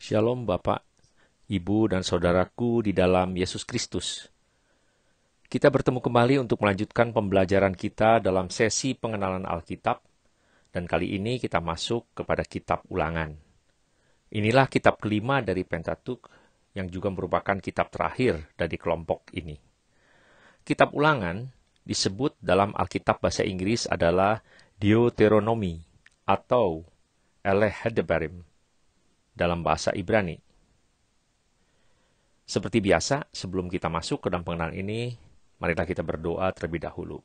Shalom Bapak, Ibu, dan Saudaraku di dalam Yesus Kristus. Kita bertemu kembali untuk melanjutkan pembelajaran kita dalam sesi pengenalan Alkitab, dan kali ini kita masuk kepada kitab Ulangan. Inilah kitab kelima dari Pentatuk, yang juga merupakan kitab terakhir dari kelompok ini. Kitab Ulangan disebut dalam Alkitab bahasa Inggris adalah Deuteronomy atau Elehedebarim dalam bahasa Ibrani. Seperti biasa, sebelum kita masuk ke dalam pengenalan ini, marilah kita berdoa terlebih dahulu.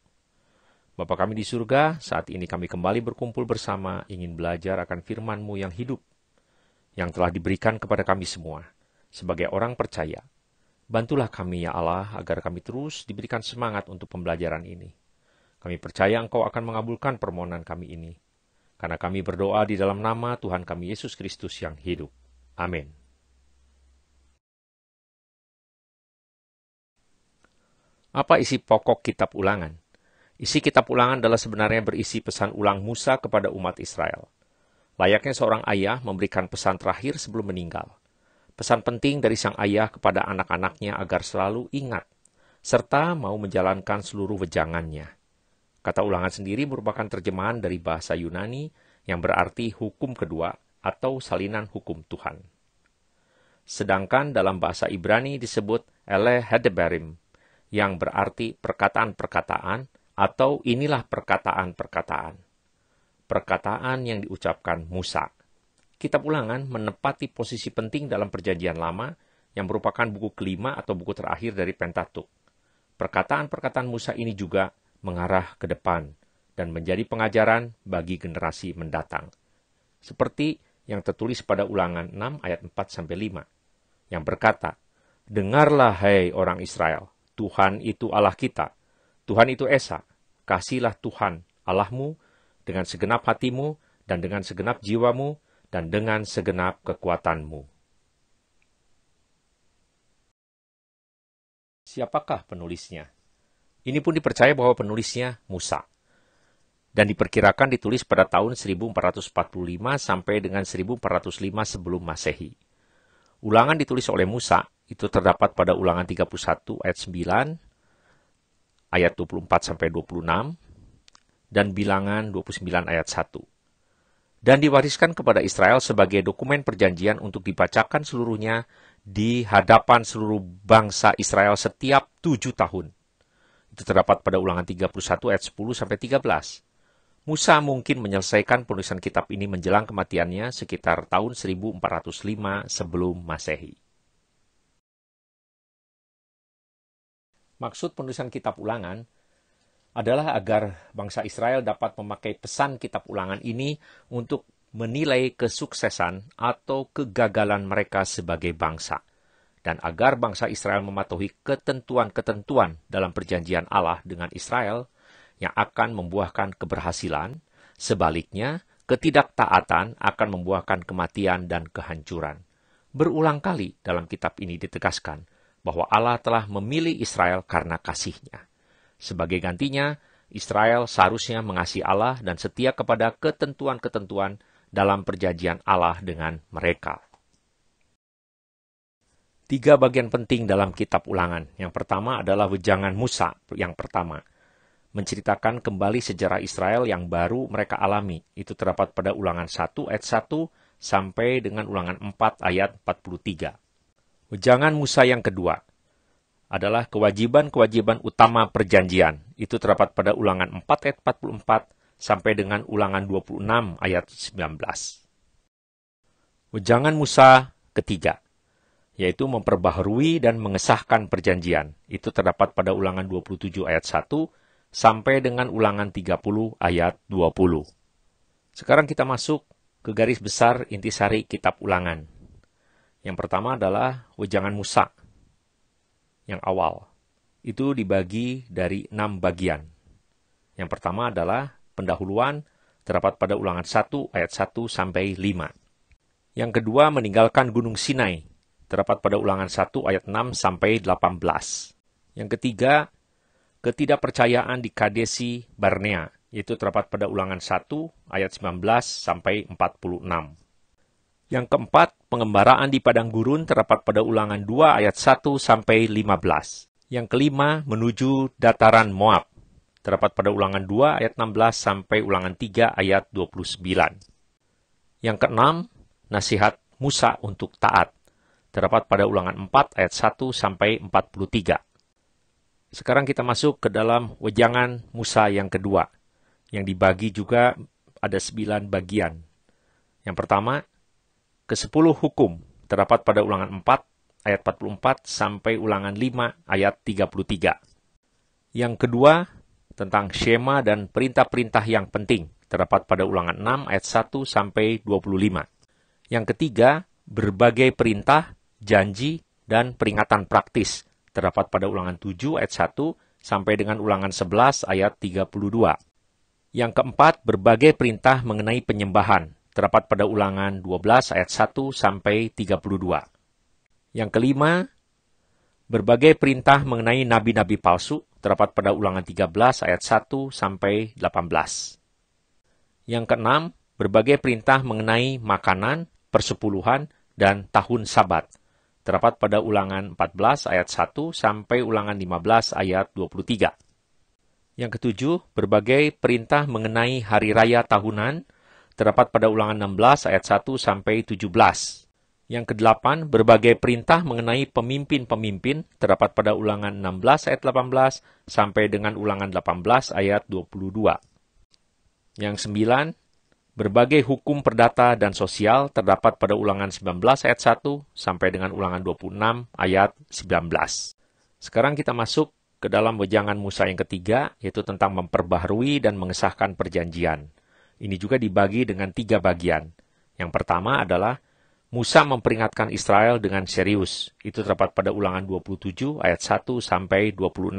Bapa kami di surga, saat ini kami kembali berkumpul bersama, ingin belajar akan firman-Mu yang hidup, yang telah diberikan kepada kami semua, sebagai orang percaya. Bantulah kami ya Allah, agar kami terus diberikan semangat untuk pembelajaran ini. Kami percaya Engkau akan mengabulkan permohonan kami ini, karena kami berdoa di dalam nama Tuhan kami Yesus Kristus yang hidup. Amin. Apa isi pokok kitab Ulangan? Isi kitab Ulangan adalah sebenarnya berisi pesan ulang Musa kepada umat Israel. Layaknya seorang ayah memberikan pesan terakhir sebelum meninggal. Pesan penting dari sang ayah kepada anak-anaknya agar selalu ingat, serta mau menjalankan seluruh wejangannya. Kata Ulangan sendiri merupakan terjemahan dari bahasa Yunani yang berarti hukum kedua atau salinan hukum Tuhan. Sedangkan dalam bahasa Ibrani disebut Elehedebarim, yang berarti perkataan-perkataan atau inilah perkataan-perkataan. Perkataan yang diucapkan Musa. Kitab Ulangan menempati posisi penting dalam Perjanjian Lama yang merupakan buku kelima atau buku terakhir dari Pentatuk. Perkataan-perkataan Musa ini juga mengarah ke depan dan menjadi pengajaran bagi generasi mendatang. Seperti yang tertulis pada Ulangan 6 ayat 4-5 yang berkata, "Dengarlah hai orang Israel, Tuhan itu Allah kita, Tuhan itu Esa, kasihlah Tuhan Allahmu dengan segenap hatimu dan dengan segenap jiwamu dan dengan segenap kekuatanmu." Siapakah penulisnya? Ini pun dipercaya bahwa penulisnya Musa, dan diperkirakan ditulis pada tahun 1445 sampai dengan 1405 sebelum Masehi. Ulangan ditulis oleh Musa, itu terdapat pada Ulangan 31 ayat 9, ayat 24 sampai 26, dan Bilangan 29 ayat 1. Dan diwariskan kepada Israel sebagai dokumen perjanjian untuk dibacakan seluruhnya di hadapan seluruh bangsa Israel setiap 7 tahun. Itu terdapat pada Ulangan 31 ayat 10 sampai 13. Musa mungkin menyelesaikan penulisan kitab ini menjelang kematiannya sekitar tahun 1405 sebelum Masehi. Maksud penulisan kitab Ulangan adalah agar bangsa Israel dapat memakai pesan kitab Ulangan ini untuk menilai kesuksesan atau kegagalan mereka sebagai bangsa, dan agar bangsa Israel mematuhi ketentuan-ketentuan dalam perjanjian Allah dengan Israel yang akan membuahkan keberhasilan. Sebaliknya, ketidaktaatan akan membuahkan kematian dan kehancuran. Berulang kali dalam kitab ini ditegaskan bahwa Allah telah memilih Israel karena kasih-Nya. Sebagai gantinya, Israel seharusnya mengasihi Allah dan setia kepada ketentuan-ketentuan dalam perjanjian Allah dengan mereka. 3 bagian penting dalam kitab Ulangan. Yang pertama adalah wejangan Musa yang pertama, menceritakan kembali sejarah Israel yang baru mereka alami. Itu terdapat pada Ulangan 1 ayat 1 sampai dengan Ulangan 4 ayat 43. Wejangan Musa yang kedua adalah kewajiban-kewajiban utama perjanjian. Itu terdapat pada Ulangan 4 ayat 44 sampai dengan Ulangan 26 ayat 19. Wejangan Musa ketiga, yaitu memperbaharui dan mengesahkan perjanjian. Itu terdapat pada Ulangan 27 ayat 1 sampai dengan Ulangan 30 ayat 20. Sekarang kita masuk ke garis besar intisari kitab Ulangan. Yang pertama adalah wejangan Musa yang awal. Itu dibagi dari 6 bagian. Yang pertama adalah pendahuluan, terdapat pada Ulangan 1 ayat 1 sampai 5. Yang kedua meninggalkan Gunung Sinai, terdapat pada Ulangan 1 ayat 6 sampai 18. Yang ketiga, ketidakpercayaan di Kadesi Barnea, yaitu terdapat pada Ulangan 1 ayat 19 sampai 46. Yang keempat, pengembaraan di padang gurun terdapat pada Ulangan 2 ayat 1 sampai 15. Yang kelima, menuju dataran Moab, terdapat pada Ulangan 2 ayat 16 sampai Ulangan 3 ayat 29. Yang keenam, nasihat Musa untuk taat, terdapat pada Ulangan 4 ayat 1 sampai 43. Sekarang kita masuk ke dalam wejangan Musa yang kedua, yang dibagi juga ada 9 bagian. Yang pertama, ke-10 hukum, terdapat pada Ulangan 4 ayat 44 sampai Ulangan 5 ayat 33. Yang kedua, tentang Shema dan perintah-perintah yang penting, terdapat pada Ulangan 6 ayat 1 sampai 25. Yang ketiga, berbagai perintah, janji, dan peringatan praktis, terdapat pada Ulangan 7 ayat 1 sampai dengan Ulangan 11 ayat 32. Yang keempat, berbagai perintah mengenai penyembahan, terdapat pada Ulangan 12 ayat 1 sampai 32. Yang kelima, berbagai perintah mengenai nabi-nabi palsu, terdapat pada Ulangan 13 ayat 1 sampai 18. Yang keenam, berbagai perintah mengenai makanan, persepuluhan, dan tahun Sabat, terdapat pada Ulangan 14 ayat 1 sampai Ulangan 15 ayat 23. Yang ketujuh, berbagai perintah mengenai hari raya tahunan, terdapat pada Ulangan 16 ayat 1 sampai 17. Yang kedelapan, berbagai perintah mengenai pemimpin-pemimpin, terdapat pada Ulangan 16 ayat 18 sampai dengan Ulangan 18 ayat 22. Yang sembilan, berbagai hukum perdata dan sosial, terdapat pada Ulangan 19 ayat 1 sampai dengan Ulangan 26 ayat 19. Sekarang kita masuk ke dalam wejangan Musa yang ketiga, yaitu tentang memperbaharui dan mengesahkan perjanjian. Ini juga dibagi dengan 3 bagian. Yang pertama adalah Musa memperingatkan Israel dengan serius. Itu terdapat pada Ulangan 27 ayat 1 sampai 26.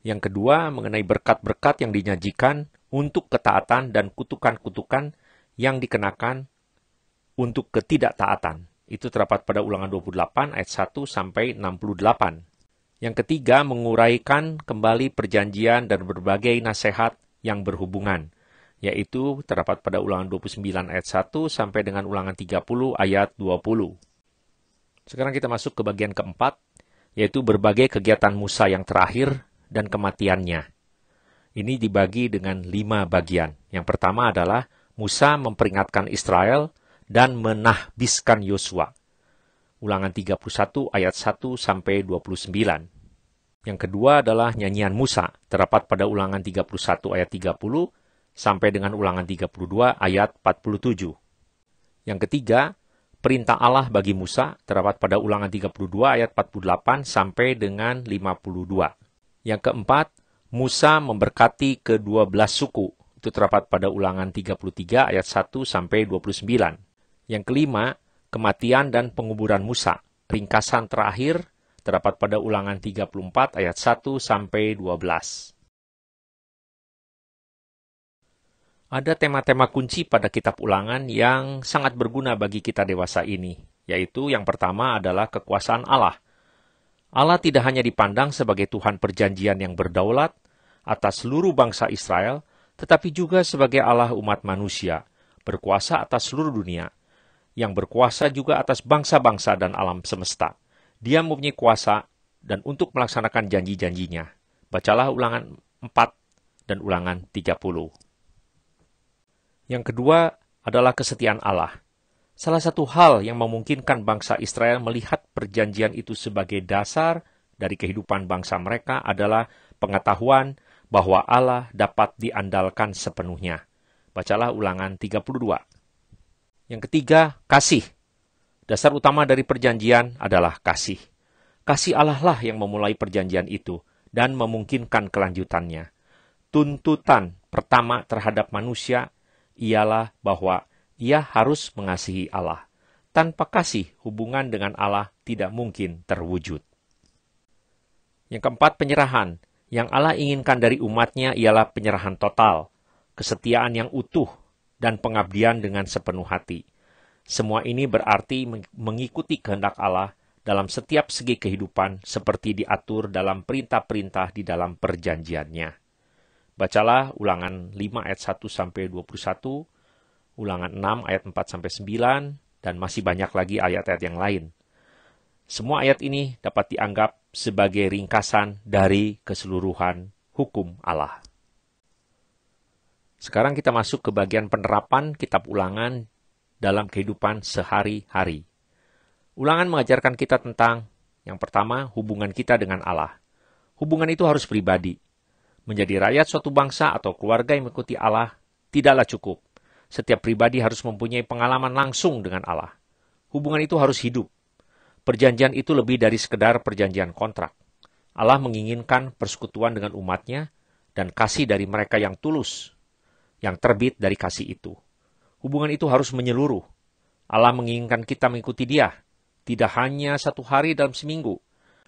Yang kedua, mengenai berkat-berkat yang dinyajikan untuk ketaatan dan kutukan-kutukan yang dikenakan untuk ketidaktaatan. Itu terdapat pada Ulangan 28 ayat 1 sampai 68. Yang ketiga, menguraikan kembali perjanjian dan berbagai nasihat yang berhubungan, yaitu terdapat pada Ulangan 29 ayat 1 sampai dengan Ulangan 30 ayat 20. Sekarang kita masuk ke bagian keempat, yaitu berbagai kegiatan Musa yang terakhir dan kematiannya. Ini dibagi dengan 5 bagian. Yang pertama adalah Musa memperingatkan Israel dan menahbiskan Yosua. Ulangan 31 ayat 1 sampai 29. Yang kedua adalah nyanyian Musa, terdapat pada Ulangan 31 ayat 30 sampai dengan Ulangan 32 ayat 47. Yang ketiga, perintah Allah bagi Musa, terdapat pada Ulangan 32 ayat 48 sampai dengan 52. Yang keempat, Musa memberkati ke-12 suku, itu terdapat pada Ulangan 33 ayat 1 sampai 29. Yang kelima, kematian dan penguburan Musa, ringkasan terakhir, terdapat pada Ulangan 34 ayat 1 sampai 12. Ada tema-tema kunci pada kitab Ulangan yang sangat berguna bagi kita dewasa ini, yaitu yang pertama adalah kekuasaan Allah. Allah tidak hanya dipandang sebagai Tuhan perjanjian yang berdaulat atas seluruh bangsa Israel, tetapi juga sebagai Allah umat manusia, berkuasa atas seluruh dunia, yang berkuasa juga atas bangsa-bangsa dan alam semesta. Dia mempunyai kuasa dan untuk melaksanakan janji-janjinya. Bacalah Ulangan 4 dan Ulangan 30. Yang kedua adalah kesetiaan Allah. Salah satu hal yang memungkinkan bangsa Israel melihat perjanjian itu sebagai dasar dari kehidupan bangsa mereka adalah pengetahuan bahwa Allah dapat diandalkan sepenuhnya. Bacalah Ulangan 32. Yang ketiga, kasih. Dasar utama dari perjanjian adalah kasih. Kasih Allah lah yang memulai perjanjian itu dan memungkinkan kelanjutannya. Tuntutan pertama terhadap manusia ialah bahwa ia harus mengasihi Allah. Tanpa kasih, hubungan dengan Allah tidak mungkin terwujud. Yang keempat, penyerahan. Yang Allah inginkan dari umatnya ialah penyerahan total, kesetiaan yang utuh, dan pengabdian dengan sepenuh hati. Semua ini berarti mengikuti kehendak Allah dalam setiap segi kehidupan seperti diatur dalam perintah-perintah di dalam perjanjiannya. Bacalah Ulangan 5 ayat 1 sampai 21, Ulangan 6 ayat 4-9, dan masih banyak lagi ayat-ayat yang lain. Semua ayat ini dapat dianggap sebagai ringkasan dari keseluruhan hukum Allah. Sekarang kita masuk ke bagian penerapan kitab Ulangan dalam kehidupan sehari-hari. Ulangan mengajarkan kita tentang, yang pertama, hubungan kita dengan Allah. Hubungan itu harus pribadi. Menjadi rakyat suatu bangsa atau keluarga yang mengikuti Allah tidaklah cukup. Setiap pribadi harus mempunyai pengalaman langsung dengan Allah. Hubungan itu harus hidup. Perjanjian itu lebih dari sekedar perjanjian kontrak. Allah menginginkan persekutuan dengan umatnya dan kasih dari mereka yang tulus, yang terbit dari kasih itu. Hubungan itu harus menyeluruh. Allah menginginkan kita mengikuti Dia, tidak hanya 1 hari dalam seminggu,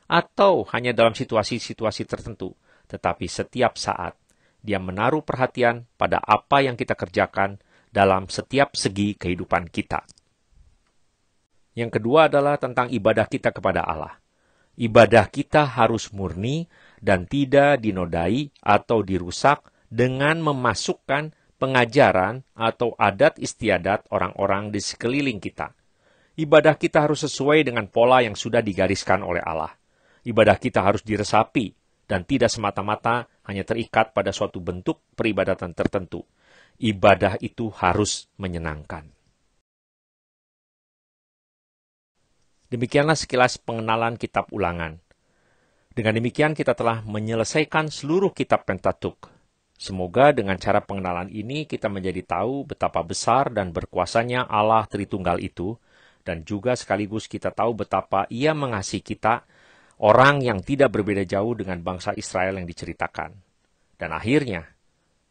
atau hanya dalam situasi-situasi tertentu, tetapi setiap saat. Dia menaruh perhatian pada apa yang kita kerjakan dalam setiap segi kehidupan kita. Yang kedua adalah tentang ibadah kita kepada Allah. Ibadah kita harus murni dan tidak dinodai atau dirusak dengan memasukkan pengajaran atau adat istiadat orang-orang di sekeliling kita. Ibadah kita harus sesuai dengan pola yang sudah digariskan oleh Allah. Ibadah kita harus diresapi dan tidak semata-mata hanya terikat pada suatu bentuk peribadatan tertentu. Ibadah itu harus menyenangkan. Demikianlah sekilas pengenalan kitab Ulangan. Dengan demikian kita telah menyelesaikan seluruh kitab Pentatuk. Semoga dengan cara pengenalan ini kita menjadi tahu betapa besar dan berkuasanya Allah Tritunggal itu, dan juga sekaligus kita tahu betapa Ia mengasihi kita, orang yang tidak berbeda jauh dengan bangsa Israel yang diceritakan. Dan akhirnya,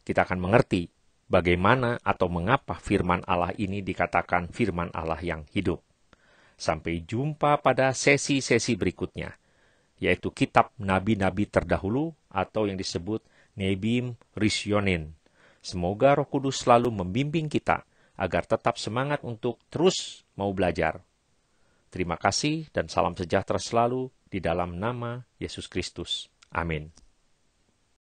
kita akan mengerti bagaimana atau mengapa firman Allah ini dikatakan firman Allah yang hidup. Sampai jumpa pada sesi-sesi berikutnya, yaitu kitab nabi-nabi terdahulu atau yang disebut Nebim Risyonin. Semoga Roh Kudus selalu membimbing kita agar tetap semangat untuk terus mau belajar. Terima kasih dan salam sejahtera selalu di dalam nama Yesus Kristus. Amin.